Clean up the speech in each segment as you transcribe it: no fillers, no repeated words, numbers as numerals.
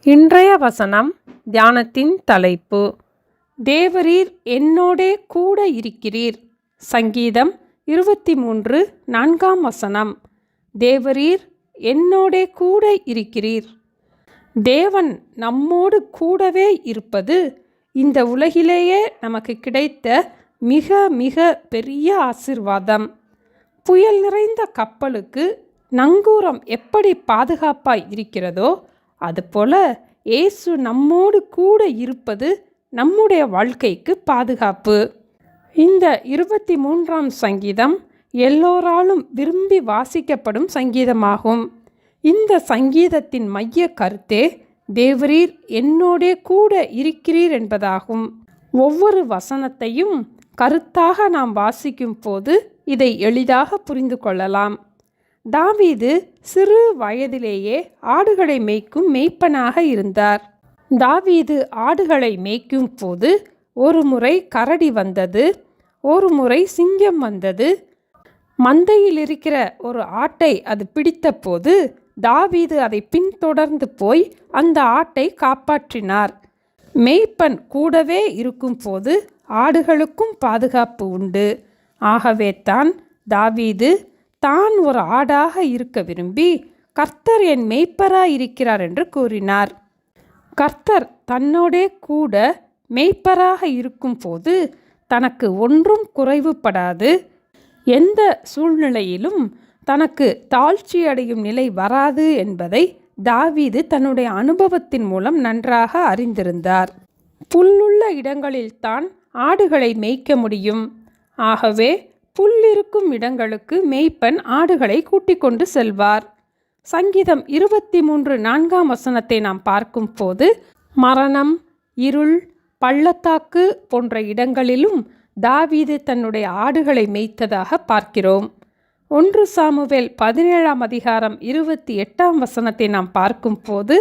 இன்றைய வசனம் தியானத்தின் தலைப்பு, தேவரீர் என்னோடே கூட இருக்கிறீர். சங்கீதம் 23:4. தேவரீர் என்னோடே கூட இருக்கிறீர். தேவன் நம்மோடு கூடவே இருப்பது இந்த உலகிலேயே நமக்கு கிடைத்த மிக மிக பெரிய ஆசீர்வாதம். புயல் நிறைந்த கப்பலுக்கு நங்கூரம் எப்படி பாதுகாப்பாய் இருக்கிறதோ அதுபோல இயேசு நம்மோடு கூட இருப்பது நம்முடைய வாழ்க்கைக்கு பாதுகாப்பு. இந்த 23ஆம் சங்கீதம் எல்லோராலும் விரும்பி வாசிக்கப்படும் சங்கீதமாகும். இந்த சங்கீதத்தின் மைய கருத்தே தேவரீர் என்னோடே கூட இருக்கிறீர் என்பதாகும். ஒவ்வொரு வசனத்தையும் கருத்தாக நாம் வாசிக்கும் போது இதை எளிதாக புரிந்து கொள்ளலாம். தாவீது சிறு வயதிலேயே ஆடுகளை மேய்க்கும் மேய்ப்பனாக இருந்தார். தாவீது ஆடுகளை மேய்க்கும் போது ஒரு முறை கரடி வந்தது, ஒரு முறை சிங்கம் வந்தது. மந்தையில் இருக்கிற ஒரு ஆட்டை அது பிடித்த போது தாவீது அதை பின்தொடர்ந்து போய் அந்த ஆட்டை காப்பாற்றினார். மேய்ப்பன் கூடவே இருக்கும் போது ஆடுகளுக்கும் பாதுகாப்பு உண்டு. ஆகவே தான் தாவீது தான் ஒரு ஆடாக இருக்க விரும்பி கர்த்தர் என் மேய்ப்பராய் இருக்கிறார் என்று கூறினார். கர்த்தர் தன்னோடே கூட மேய்ப்பராக இருக்கும் போது தனக்கு ஒன்றும் குறைவுபடாது. எந்த சூழ்நிலையிலும் தனக்கு தாழ்ச்சி அடையும் நிலை வராது என்பதை தாவீது தன்னுடைய அனுபவத்தின் மூலம் நன்றாக அறிந்திருந்தார். புல்லுள்ள இடங்களில்தான் ஆடுகளை மேய்க்க முடியும். ஆகவே புல்லிருக்கும் இடங்களுக்கு மேய்ப்பன் ஆடுகளை கூட்டிக் கொண்டு செல்வார். சங்கீதம் 23:4 நாம் பார்க்கும் போது மரணம், இருள், பள்ளத்தாக்கு போன்ற இடங்களிலும் தாவீது தன்னுடைய ஆடுகளை மேய்த்ததாக பார்க்கிறோம். 1 சாமுவேல் 17:28 நாம் பார்க்கும் போது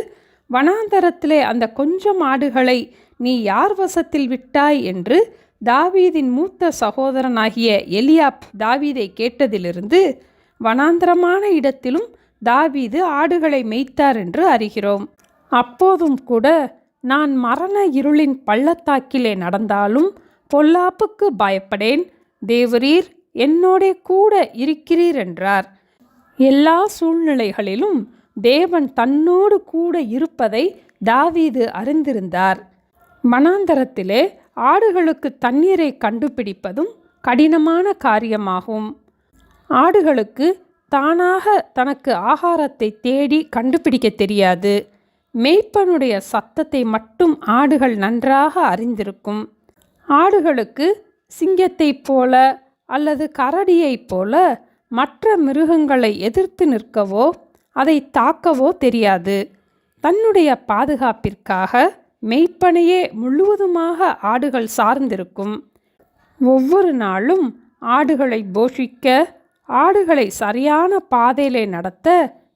வனாந்தரத்திலே அந்த கொஞ்சம் ஆடுகளை நீ யார் வசத்தில் விட்டாய் என்று தாவீதின் மூத்த சகோதரனாகிய எலியாப் தாவீதை கேட்டதிலிருந்து வனாந்தரமான இடத்திலும் தாவீது ஆடுகளை மேய்த்தார் என்று அறிகிறோம். அப்போதும் கூட நான் மரண இருளின் பள்ளத்தாக்கிலே நடந்தாலும் பொல்லாப்புக்கு பயப்படேன், தேவரீர் என்னோடே கூட இருக்கிறீர் என்றார். எல்லா சூழ்நிலைகளிலும் தேவன் தன்னோடு கூட இருப்பதை தாவீது அறிந்திருந்தார். வனாந்தரத்திலே ஆடுகளுக்கு தண்ணீரை கண்டுபிடிப்பதும் கடினமான காரியமாகும். ஆடுகளுக்கு தானாக தனக்கு ஆகாரத்தை தேடி கண்டுபிடிக்க தெரியாது. மேய்ப்பனுடைய சத்தத்தை மட்டும் ஆடுகள் நன்றாக அறிந்திருக்கும். ஆடுகளுக்கு சிங்கத்தைப் போல அல்லது கரடியைப் போல மற்ற மிருகங்களை எதிர்த்து நிற்கவோ அதை தாக்கவோ தெரியாது. தன்னுடைய பாதுகாப்பிற்காக மேய்ப்பனையே முழுவதுமாக ஆடுகள் சார்ந்திருக்கும். ஒவ்வொரு நாளும் ஆடுகளை போஷிக்க, ஆடுகளை சரியான பாதையிலே நடத்த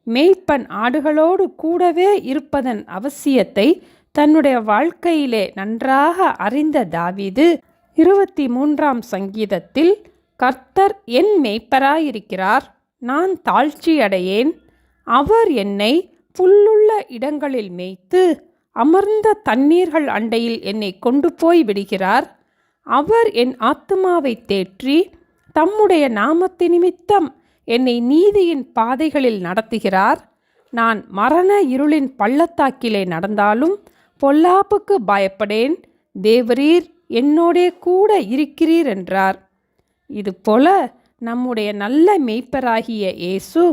மேய்ப்பன் ஆடுகளோடு கூடவே இருப்பதன் அவசியத்தை தன்னுடைய வாழ்க்கையிலே நன்றாக அறிந்த தாவீது 23ஆம் சங்கீதத்தில் கர்த்தர் என் மேய்ப்பராயிருக்கிறார், நான் தாழ்ச்சி அடையேன். அவர் என்னை புல்லுள்ள இடங்களில் மேய்த்து அமர்ந்த தண்ணீர்கள் அண்டையில் என்னை கொண்டு போய் விடுகிறார். அவர் என் ஆத்துமாவை தேற்றி தம்முடைய நாமத்து நிமித்தம் என்னை நீதியின் பாதைகளில் நடத்துகிறார். நான் மரண இருளின் பள்ளத்தாக்கிலே நடந்தாலும் பொல்லாப்புக்கு பயப்படேன், தேவரீர் என்னோடே கூட இருக்கிறீர் என்றார். இதுபோல நம்முடைய நல்ல மேய்ப்பராகிய இயேசு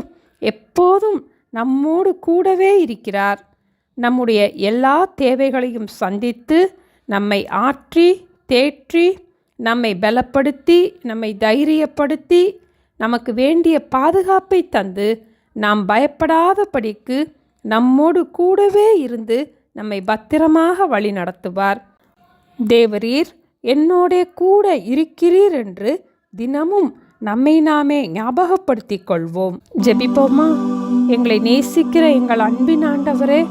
எப்போதும் நம்மோடு கூடவே இருக்கிறார். நம்முடைய எல்லா தேவைகளையும் சந்தித்து நம்மை ஆற்றி தேற்றி நம்மை பலப்படுத்தி நம்மை தைரியப்படுத்தி நமக்கு வேண்டிய பாதுகாப்பை தந்து நாம் பயப்படாதபடிக்கு நம்மோடு கூடவே இருந்து நம்மை பத்திரமாக வழி நடத்துவார். தேவரீர் என்னோடே கூட இருக்கிறீர் என்று தினமும் நம்மை நாமே ஞாபகப்படுத்திக் கொள்வோம். ஜெபிப்போமா? எங்களை நேசிக்கிற எங்கள் அன்பின் ஆண்டவரே,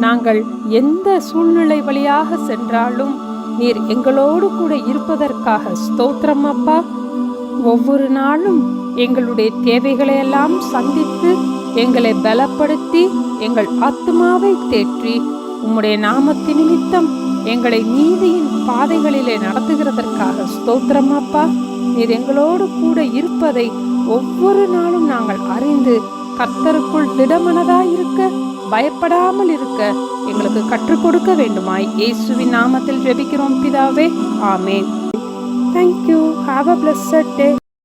நாங்கள் எந்த சூழ்நிலை வழியாக சென்றாலும் நீர் எங்களோடு கூட இருப்பதற்காக ஸ்தோத்திரம் அப்பா. ஒவ்வொரு நாளும் எங்களுடைய தேவைகளையெல்லாம் சந்தித்து எங்களை பலப்படுத்தி எங்கள் ஆத்துமாவை தேற்றி உம்முடைய நாமத்தின் நிமித்தம் எங்களை நீதியின் பாதைகளிலே நடத்துகிறதற்காக ஸ்தோத்திரம் அப்பா. நீர் எங்களோடு கூட இருப்பதை ஒவ்வொரு நாளும் நாங்கள் அறிந்து கர்த்தருக்குள் திடமனதாயிருக்க பயப்படாமல் இருக்க எங்களுக்கு கற்றுக் கொடுக்க வேண்டுமாய் இயேசுவின் நாமத்தில் ஜெபிக்கிறோம் பிதாவே, ஆமென். Thank you. Have a blessed day.